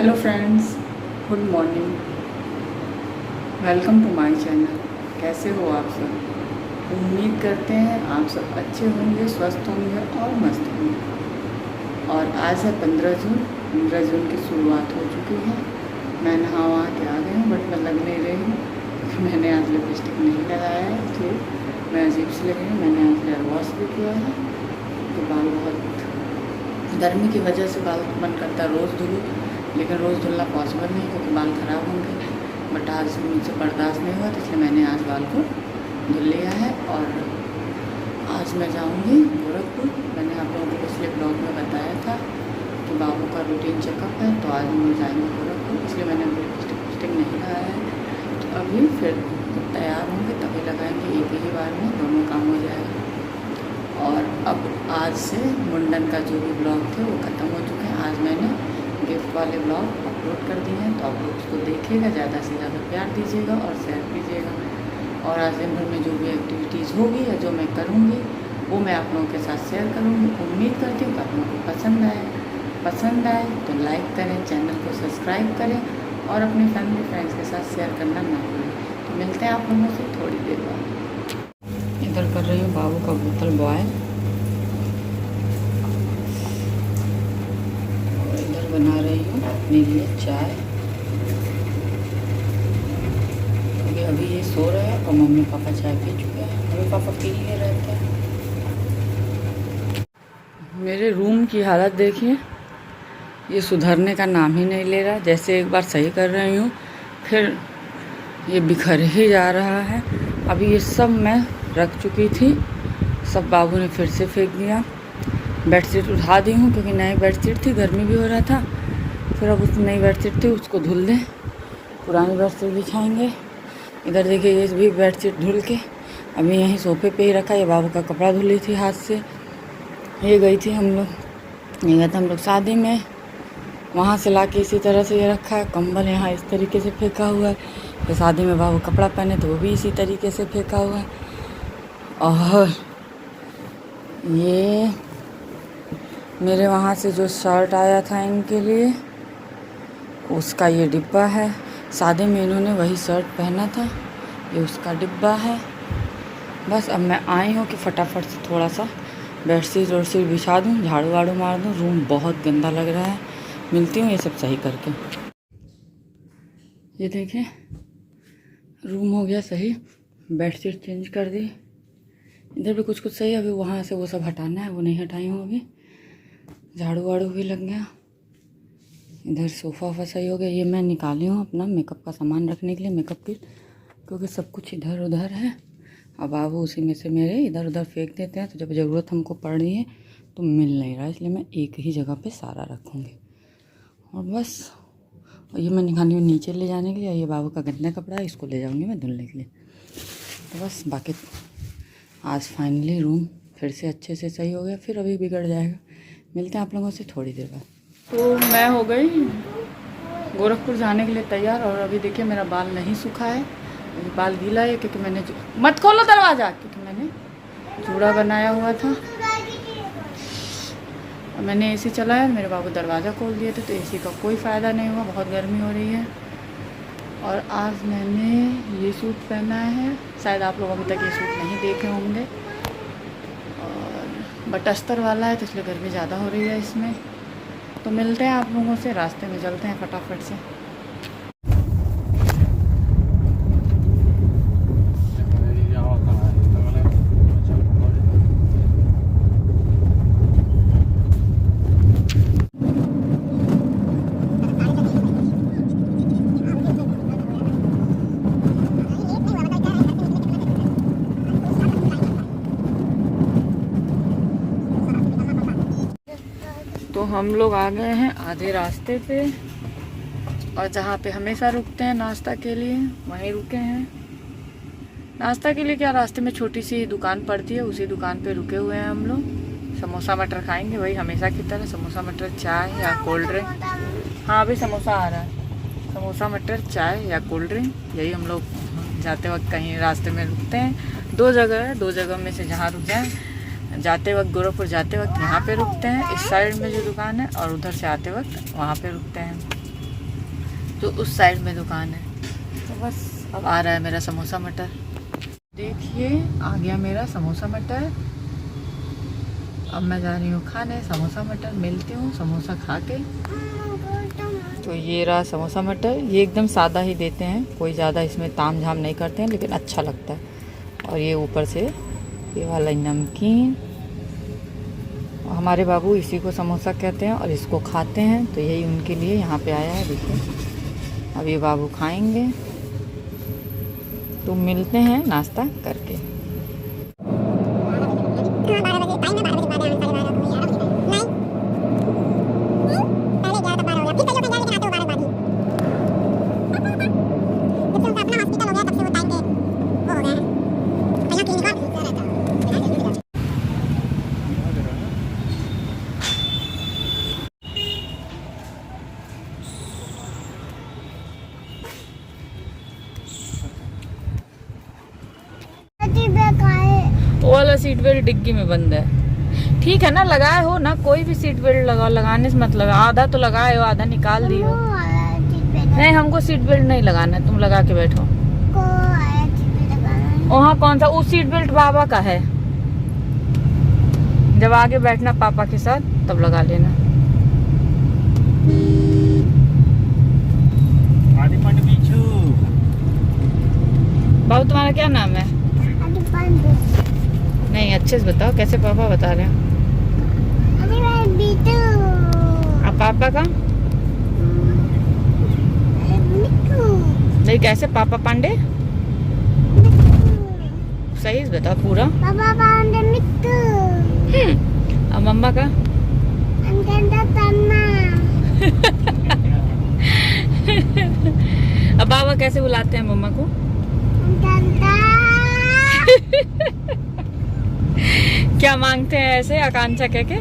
Hello friends, good morning. Welcome to my channel. कैसे हो आप सब? उम्मीद करते हैं आप सब अच्छे होंगे, स्वस्थ होंगे और मस्त होंगे। और आज है 15 जून। 15 जून की शुरुआत हो चुकी है। मैं नहा वहा के आ गई हूँ, बट मैं लग नहीं रही हूँ क्योंकि मैंने आज लिपस्टिक नहीं लगाया है, इसलिए मैं अजीब सी लग रही हूँ। मैंने आज हेयर वॉश भी किया है, तो बाल बहुत गर्मी की वजह से बाल मन करता है रोज़ धुलूँ, लेकिन रोज़ धुलना पॉसिबल नहीं क्योंकि बाल ख़राब होंगे। बट आज मुझसे बर्दाश्त नहीं हुआ, तो इसलिए मैंने आज बाल को धुल लिया है। और आज मैं जाऊंगी गोरखपुर। मैंने आप लोगों को पिछले ब्लॉग में बताया था कि बाबू का रूटीन चेकअप है, तो आज हम लोग जाएंगे गोरखपुर, इसलिए मैंने अभी लिपस्टिक नहीं लगाया है। तो अभी फिर तैयार होंगे तभी लगाएंगे, एक ही बार में दोनों काम हो जाएगा। और अब आज से मुंडन का जो भी ब्लॉग थे वो ख़त्म हो चुके हैं। आज मैंने गिफ्ट वाले ब्लॉग अपलोड कर दिए हैं, तो आप लोग उसको देखिएगा, ज़्यादा से ज़्यादा प्यार दीजिएगा और शेयर कीजिएगा। और आज दिन भर में जो भी एक्टिविटीज़ होगी या जो मैं करूँगी वो मैं आप लोगों के साथ शेयर करूँगी। उम्मीद करती हूँ कि आप लोगों को पसंद आए तो लाइक करें, चैनल को सब्सक्राइब करें और अपने फैमिली फ्रेंड्स के साथ शेयर करना ना भूलें। तो मिलते हैं आप लोगों से थोड़ी देर बाद। इधर कर रही हूँ बाबू का बोतल बॉयल, और इधर बना रही हूँ अपने लिए चाय। क्योंकि अभी ये सो रहा है और मम्मी पापा चाय पी चुके हैं। मम्मी पापा पी लिए रहते हैं। मेरे रूम की हालत देखिए, ये सुधरने का नाम ही नहीं ले रहा। जैसे एक बार सही कर रही हूँ फिर ये बिखर ही जा रहा है। अभी ये सब मैं रख चुकी थी, सब बाबू ने फिर से फेंक दिया। बेडशीट उठा दी हूँ क्योंकि नई बेडशीट थी, गर्मी भी हो रहा था। फिर अब उस नई बेडशीट थी उसको धुल दें, पुरानी बेडशीट बिछाएंगे। इधर देखिए ये भी बेडशीट धुल के अभी यहीं सोफे पे ही रखा। ये बाबू का कपड़ा धुली थी हाथ से। ये गए थे हम लोग शादी में, वहाँ से ला के इसी तरह से ये रखा है। कंबल यहाँ इस तरीके से फेंका हुआ है। तो शादी में बाबू कपड़ा पहने तो वो भी इसी तरीके से फेंका हुआ है। और ये मेरे वहाँ से जो शर्ट आया था इनके लिए, उसका ये डिब्बा है। शादी में इन्होंने वही शर्ट पहना था, ये उसका डिब्बा है। बस अब मैं आई हूँ कि फटाफट से थोड़ा सा बेडशीट वेडशीट बिछा दूँ, झाड़ू वाड़ू मार दूँ। रूम बहुत गंदा लग रहा है। मिलती हूँ ये सब सही करके। ये देखें रूम हो गया सही, बेडशीट चेंज कर दी। इधर भी कुछ सही है, अभी वहाँ से वो सब हटाना है, वो नहीं हटाई हूँ अभी। झाड़ू वाड़ू भी लग गया। इधर सोफ़ा वोफ़ा सही हो गया। ये मैं निकाली हूँ अपना मेकअप का सामान रखने के लिए, मेकअप किट, क्योंकि सब कुछ इधर उधर है। अब बाबू उसी में से मेरे इधर उधर फेंक देते हैं, तो जब ज़रूरत हमको पड़ रही है तो मिल नहीं रहा, इसलिए मैं एक ही जगह पे सारा रखूँगी। और बस, और ये मैं निकाली हूँ नीचे ले जाने के लिए। ये बाबू का गंदा कपड़ा है, इसको ले जाऊँगी मैं धुलने के लिए। तो बस बाकी आज फाइनली रूम फिर से अच्छे से सही हो गया, फिर अभी बिगड़ जाएगा। मिलते हैं आप लोगों से थोड़ी देर बाद। तो मैं हो गई गोरखपुर जाने के लिए तैयार, और अभी देखिए मेरा बाल नहीं सूखा है, बाल गीला है क्योंकि मैंने मत खोलो दरवाज़ा, क्योंकि मैंने जूड़ा बनाया हुआ था। और मैंने एसी चलाया, मेरे बाबू दरवाज़ा खोल दिए थे, तो एसी का कोई फ़ायदा नहीं हुआ, बहुत गर्मी हो रही है। और आज मैंने ये सूट पहना है, शायद आप लोग अभी तक ये सूट नहीं देखे होंगे, और बट अस्तर वाला है, तो इसलिए गर्मी ज़्यादा हो रही है इसमें। तो मिलते हैं आप लोगों से, रास्ते में चलते हैं फटाफट से। तो हम लोग आ गए हैं आधे रास्ते पे, और जहाँ पे हमेशा रुकते हैं नाश्ता के लिए वहीं रुके हैं। नाश्ता के लिए क्या, रास्ते में छोटी सी दुकान पड़ती है, उसी दुकान पे रुके हुए हैं हम लोग। समोसा मटर खाएंगे वही हमेशा की तरह, समोसा मटर चाय या कोल्ड ड्रिंक। हाँ अभी समोसा आ रहा है, समोसा मटर चाय या कोल्ड ड्रिंक, यही हम लोग जाते वक्त कहीं रास्ते में रुकते हैं। 2 जगह है, 2 जगह में से जहाँ रुक जाएँ। जाते वक्त गोरखपुर जाते वक्त यहाँ पे रुकते हैं, इस साइड में जो दुकान है, और उधर से आते वक्त वहाँ पे रुकते हैं। जो उस साइड में दुकान है। तो बस अब आ रहा है मेरा समोसा मटर। देखिए आ गया मेरा समोसा मटर। अब मैं जा रही हूँ खाने समोसा मटर। मिलती हूँ समोसा खा के। तो ये रहा समोसा मटर। ये एकदम सादा ही देते हैं, कोई ज़्यादा इसमें ताम झाम नहीं करते हैं, लेकिन अच्छा लगता है। और ये ऊपर से ये वाला नमकीन। हमारे बाबू इसी को समोसा कहते हैं और इसको खाते हैं, तो यही उनके लिए यहाँ पे आया है। देखिए अब ये बाबू खाएंगे, तो मिलते हैं नाश्ता करके। वो वाला सीट बेल्ट डिग्गी में बंद है। ठीक है ना, लगाए हो ना, कोई भी सीट बेल्ट लगाओ, लगाने से मत लगा। आधा तो लगाए हो, आधा निकाल दियो। नहीं, हमको सीट बेल्ट नहीं लगाना है, तुम लगा के बैठो। वहाँ कौन सा? उस सीट बेल्ट बाबा का है। जब आगे बैठना पापा के साथ तब लगा लेना। बाबू तुम्हारा क्या नाम है? नहीं, अच्छे से बताओ, कैसे पापा बता रहे हैं? अब पापा का नहीं, कैसे पापा पांडे? सही से बताओ पूरा। पापा पांडे मिट्टू। अब मम्मा का? अब बाबा कैसे बुलाते हैं मम्मा को? क्या मांगते हैं ऐसे आकांक्षा कह के?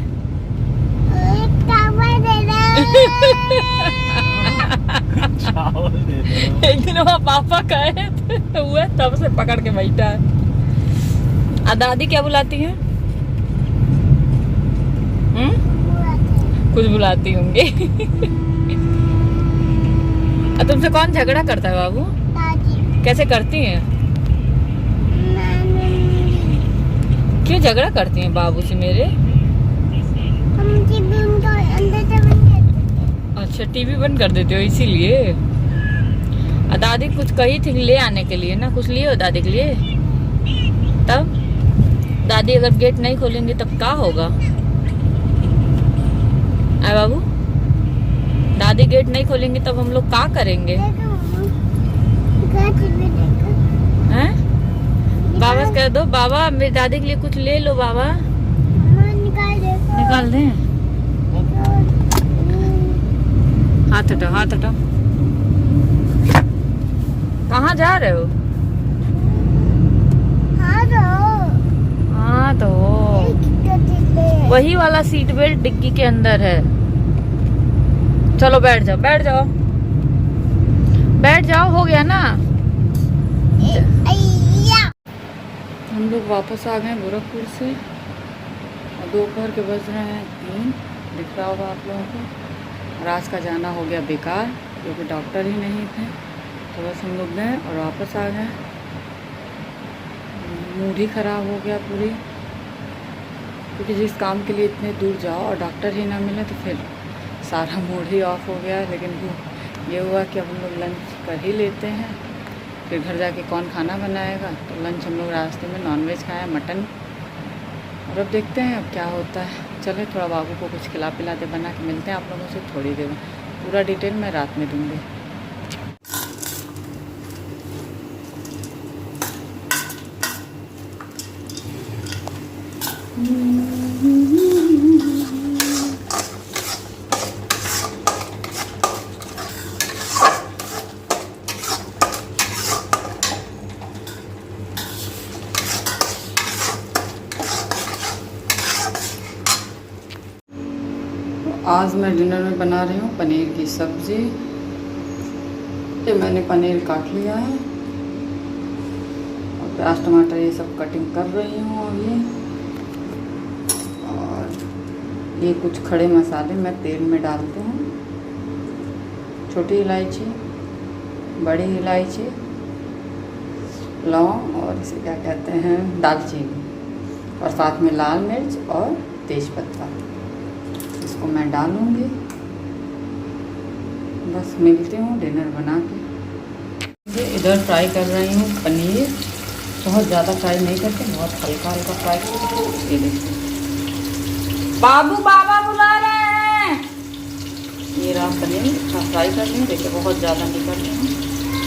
एक दिन वहाँ पापा कहे हुए, तब से पकड़ के बैठा है। दादी क्या बुलाती है? कुछ बुलाती होंगे। तुमसे कौन झगड़ा करता है बाबू? कैसे करती हैं? क्यों झगड़ा करती हैं बाबू से मेरे? अच्छा, टीवी बंद कर देते हो इसीलिए। दादी कुछ कही थी ले आने के लिए ना, कुछ लिए हो दादी के लिए? तब दादी अगर गेट नहीं खोलेंगे तब क्या होगा? बाबू, दादी गेट नहीं खोलेंगे तब हम लोग क्या करेंगे? हैं? बाबा से कह दो, बाबा मेरी दादी के लिए कुछ ले लो। बाबा निकाल दें। हाथ हटाओ, हाथ हटाओ। कहाँ जा रहे हो? हाँ तो वही वाला सीट बेल्ट डिग्गी के अंदर है। चलो बैठ जाओ, बैठ जाओ, बैठ जाओ, हो गया ना। हम लोग वापस आ गए गोरखपुर से। दोपहर के बज रहे हैं 3, दिख रहा होगा आप लोगों को। और आज का जाना हो गया बेकार, क्योंकि डॉक्टर ही नहीं थे। तो बस हम लोग गए और वापस आ गए। मूड ही ख़राब हो गया पूरी, क्योंकि जिस काम के लिए इतने दूर जाओ और डॉक्टर ही ना मिले तो फिर सारा मूड ही ऑफ हो गया। लेकिन वो ये हुआ कि अब हम लोग लंच कर ही लेते हैं, फिर घर जाके कौन खाना बनाएगा। तो लंच हम लोग रास्ते में नॉनवेज खाया, मटन। और अब देखते हैं अब क्या होता है। चले थोड़ा बाबू को कुछ खिला पिला दे, बना के मिलते हैं आप लोगों से थोड़ी देर में। पूरा डिटेल मैं रात में दूँगी। आज मैं डिनर में बना रही हूँ पनीर की सब्ज़ी। ये मैंने पनीर काट लिया है और प्याज टमाटर ये सब कटिंग कर रही हूँ अभी। और ये कुछ खड़े मसाले मैं तेल में डालती हूँ, छोटी इलायची, बड़ी इलायची, लौंग और इसे क्या कहते हैं दालचीनी, और साथ में लाल मिर्च और तेज़पत्ता। इसको मैं डालूँगी। बस मिलती हूँ डिनर बना के। इधर फ्राई कर रही हूँ पनीर। बहुत ज़्यादा फ्राई नहीं करते, बहुत हल्का हल्का फ्राई करते। ये देखिए बाबू बाबा बुला रहे हैं। ये रहा पनीर, इसका फ्राई कर रही हूँ। देखिए बहुत ज़्यादा नहीं कर रही हूँ,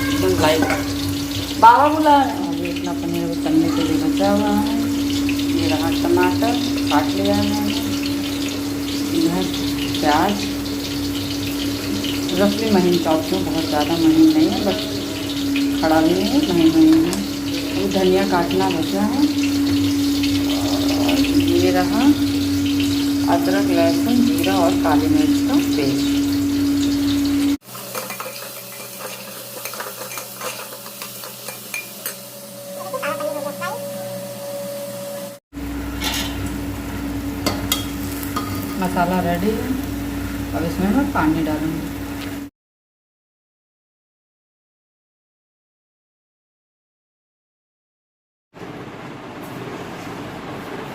एकदम लाइट। बाबा बुला रहे हैं। अभी इतना पनीर तलने के लिए बचा हुआ है। ये रहा टमाटर काट लिया है मैंने। इधर प्याज रफली महीन चॉप हूँ, बहुत ज़्यादा महीन नहीं है, बस खड़ा भी नहीं है, महीन महीन है। अभी धनिया काटना बचा है। और ये रहा अदरक लहसुन जीरा और काली मिर्च का पेस्ट। मसाला रेडी है। अब इसमें मैं पानी डालूँगी।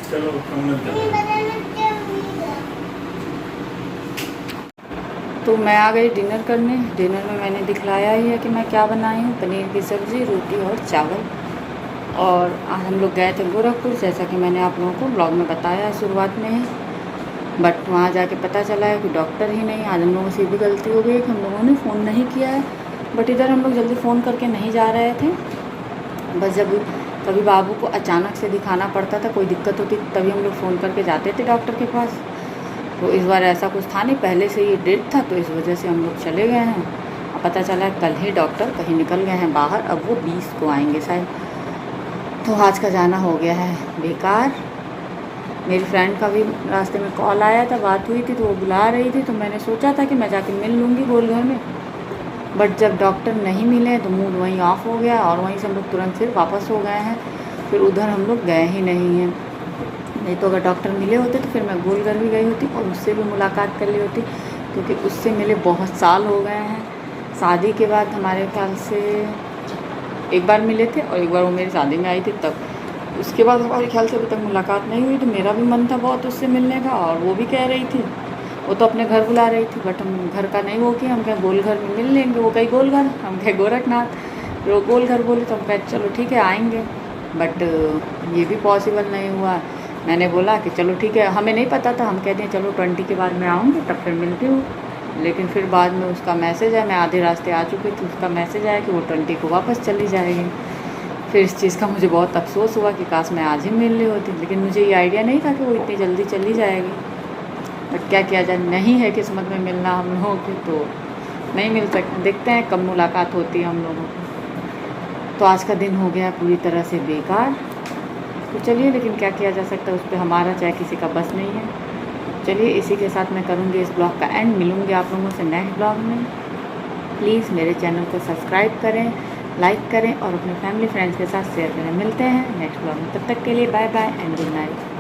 चलो तो मैं आ गई डिनर करने। डिनर में मैंने दिखलाया ही है कि मैं क्या बनाई हूँ, पनीर की सब्ज़ी, रोटी और चावल। और आज हम लोग गए थे गोरखपुर, जैसा कि मैंने आप लोगों को ब्लॉग में बताया है शुरुआत में ही। बट वहाँ जाके पता चला है कि डॉक्टर ही नहीं। आज हम लोगों से भी गलती हो गई कि हम लोगों ने फ़ोन नहीं किया है। बट इधर हम लोग जल्दी फ़ोन करके नहीं जा रहे थे। बस जब कभी बाबू को अचानक से दिखाना पड़ता था, कोई दिक्कत होती तभी हम लोग फ़ोन करके जाते थे डॉक्टर के पास। तो इस बार ऐसा कुछ था नहीं, पहले से ये डेट था, तो इस वजह से हम लोग चले गए हैं। अब पता चला है कल ही डॉक्टर कहीं निकल गए हैं बाहर, अब वो 20 को आएंगे शायद। तो आज का जाना हो गया है बेकार। मेरी फ्रेंड का भी रास्ते में कॉल आया था, बात हुई थी, तो वो बुला रही थी, तो मैंने सोचा था कि मैं जाके मिल लूँगी गोलघर में। बट जब डॉक्टर नहीं मिले तो मूड वहीं ऑफ हो गया, और वहीं से हम लोग तुरंत फिर वापस हो गए हैं। फिर उधर हम लोग गए ही नहीं हैं। नहीं तो अगर डॉक्टर मिले होते तो फिर मैं गोलघर भी गई होती और उससे भी मुलाकात कर ली होती, क्योंकि उससे मिले बहुत साल हो गए हैं। शादी के बाद हमारे ख्याल से एक बार मिले थे, और एक बार वो मेरी शादी में आई थी तब। उसके बाद हमारे ख्याल से अभी तक मुलाकात नहीं हुई। तो मेरा भी मन था बहुत उससे मिलने का, और वो भी कह रही थी, वो तो अपने घर बुला रही थी। बट हम घर का नहीं वो किया, हम कहें गोलघर में मिल लेंगे। वो कहीं गोलघर, हम कहें गोरखनाथ। फिर वो गोलघर बोले तो हम कहें चलो ठीक है आएँगे। बट ये भी पॉसिबल नहीं हुआ। मैंने बोला कि चलो ठीक है, हमें नहीं पता था, हम कहते हैं चलो 20 के बाद मैं आऊँगी तब फिर मिलती हूँ। लेकिन फिर बाद में उसका मैसेज आया, मैं आधे रास्ते आ चुकी थी, उसका मैसेज आया कि वो 20 को वापस चली जाएगी। फिर इस चीज़ का मुझे बहुत अफसोस हुआ कि काश मैं आज ही मिल ली होती, लेकिन मुझे ये आइडिया नहीं था कि वो इतनी जल्दी चली जाएगी। बट क्या किया जाए, नहीं है किस्मत में मिलना हम लोगों की, तो नहीं मिल सकते। देखते हैं कब मुलाकात होती है हम लोगों की। तो आज का दिन हो गया पूरी तरह से बेकार। तो चलिए, लेकिन क्या किया जा सकता है, उस पर हमारा चाहे किसी का बस नहीं है। चलिए, इसी के साथ मैं करूँगी इस ब्लॉग का एंड। मिलूँगी आप लोगों से नेक्स्ट ब्लॉग में। प्लीज़ मेरे चैनल को सब्सक्राइब करें, लाइक करें और अपने फैमिली फ्रेंड्स के साथ शेयर करें। मिलते हैं नेक्स्ट ब्लॉग में, तब तक के लिए bye bye and good night.